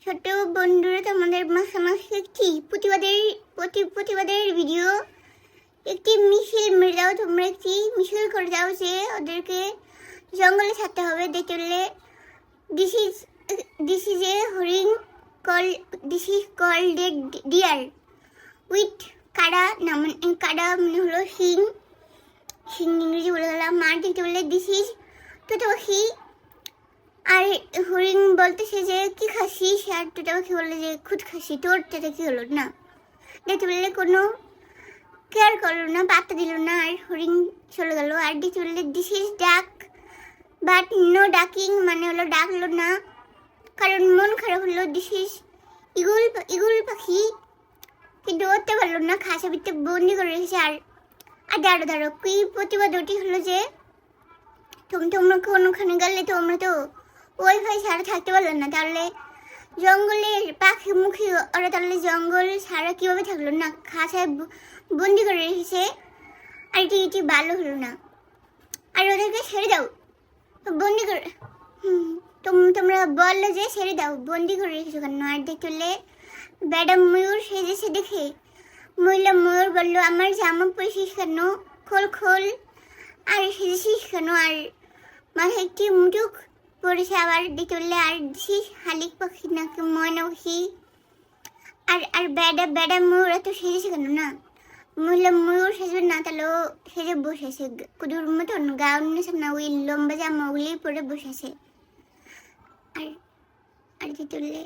ছোট বন্ধুরা তোমাদের মাঝে একটি প্রতিবাদের ভিডিও, একটি মিছিল মেরে দাও। তোমরা একটি মিছিল করে দাও যে ওদেরকে জঙ্গলে ছাড়তে হবে। দেখলে দিস ইজ এ হরিণ this is called a deer with কাড়া কাড়া মানে হলো শিং ইংরেজি বলে গেলাম। আর দেখতে বললে দিস ইজ টোটো পাখি। আর হরিণ বলতেছে যে কি খাসিস, আর টোটো পাখি বললে যে খুদ খাসি। তোর এটা কি হলো না, দেখতে বললে কোনো কেয়ার করলো না, পাত্তা দিল না, আর হরিণ চলে গেল। আর দেখতে বললে দিস ইজ ডাক বাট নো ডাকিং, মানে হলো ডাকলো না কারণ মন খারাপ হলো। দিস ইজ ইগুল পাখি, কিন্তু ধরতে পারলো না, খাসা ভিতরে বন্দি করে রেখেছে। আর দাঁড়ো কি প্রতিবাদ ওটি হলো যে তোমরা কোনোখানে গেলে তোমরা তো ওয়াইফাই ছাড়া থাকতে পারলো না, তাহলে জঙ্গলের পাখি মুখী ওরা তাহলে জঙ্গল ছাড়া কীভাবে থাকলো না, খাঁচায় বন্দি করে রেখেছে। আর এটি ভালো হলো না। আর ওদেরকে ছেড়ে দাও, বন্দি করে তোমরা বললো যে ছেড়ে দাও, বন্দি করে রেখেছো কেন? আর দেখলে ব্যাডা ময়ূর সেজেছে দেখে ময়ূর বললো আমার জামা পরেছিস কেন, খোল আর সেজেছিস কেন? আর মাথায় একটি মুটুক পড়েছে। আবার দেখলে আর দিছিস শালিক পাখি নাকি ময়না পাখি। আর ব্যাডা ময়ূর এত সেজেছে কেন? না ময়ূর সেজবে না, তাহলে সেজে বসেছে কুদুর মতন গাউনের সামনে ওই লম্বা জামা ওগুলি পরে বসেছে। আর দেখলে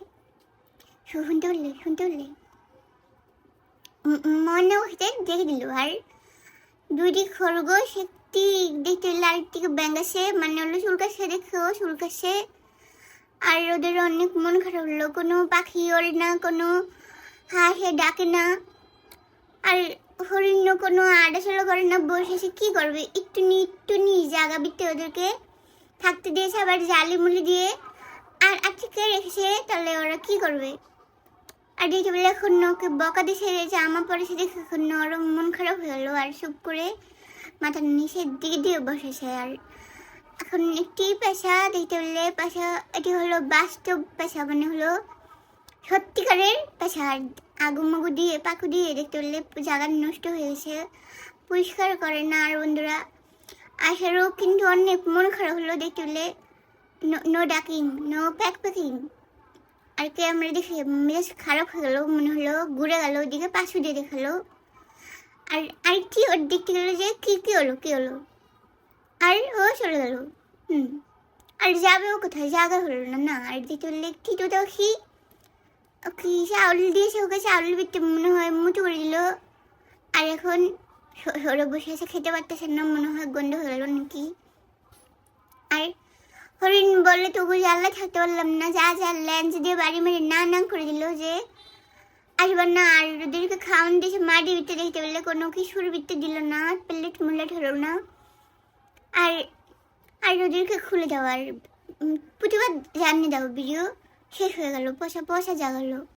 শুনতে বললে ময়না পাখিতে দেখে দিল। আর দুইটি খরগোশ একটি দেখতে পেলে আরেকটিকে ব্যাঙ্গাছে, মানে হলো চুলকাছে। আর ওদের অনেক মন খারাপ হলো, কোনো পাখি ওড়ে না, কোনো হাঁসে ডাকে না, আর হরিণ কোনো আড়াচলা করে না, বসেছে। কি করবে? একটু জায়গা বিতে ওদেরকে থাকতে দিয়েছে, আবার জালি মুলি দিয়ে আর আটকে রেখেছে, তাহলে ওরা কি করবে? আর দেখতে পেলে এখন ওকে বকা দিয়েছে, জামা পরেছে দেখে এখন ওর মন খারাপ হয়ে গেলো। আর চুপ করে মাথার নিচের দিকে দিয়ে বসেছে। আর এখন একটি পেশা দেখতে পেলে পেশা, এটি হলো বাস্তব পেশা, মানে হলো সত্যিকারের পেশা। আর আগুমাগু দিয়ে পাকু দিয়ে দেখতে পেলে জায়গা নষ্ট হয়ে গেছে, পরিষ্কার করে না। আর বন্ধুরা আসারও কিন্তু অনেক মন খারাপ হলো, দেখতে পেলে নো ডাকিং, নো প্যাকিং। আর ক্যামেরা দেখে মেজাজ খারাপ হয়ে গেলো, মনে হলো ঘুরে গেল ওইদিকে, পাশু দিয়ে দেখালো। আর আরেকটি ওর দেখতে গেলো যে কি হলো, আর ও চলে গেল। আর যাবেও কোথায়, জায়গা হলো না। আর দেখতে বললে একটি তো দেখি কি চাউল দিয়েছে, ওকে চাউলের ভিতরে মনে হয় মুঠো করে দিল। আর এখন সরে বসে আছে, খেতে পারতেছে না, মনে হয় গন্ধ হয়ে গেল নাকি। আর হরিণ বললে তবু জানলা থাকতে পারলাম না, যা ল্যাঞ্চ দিয়ে বাড়ি মেরে না করে দিল যে আসবার না। আর ওদেরকে খাওয়ান দিয়েছে মাটির ভিতরে, দেখতে পেলে কোনো কিছুর ভিতরে দিল না, প্লেট হলো না। আর ওদেরকে খুলে দাও, আর প্রতিবার জানিয়ে দাও। ভিডিও শেষ হয়ে গেল, পয়সা জাগালো।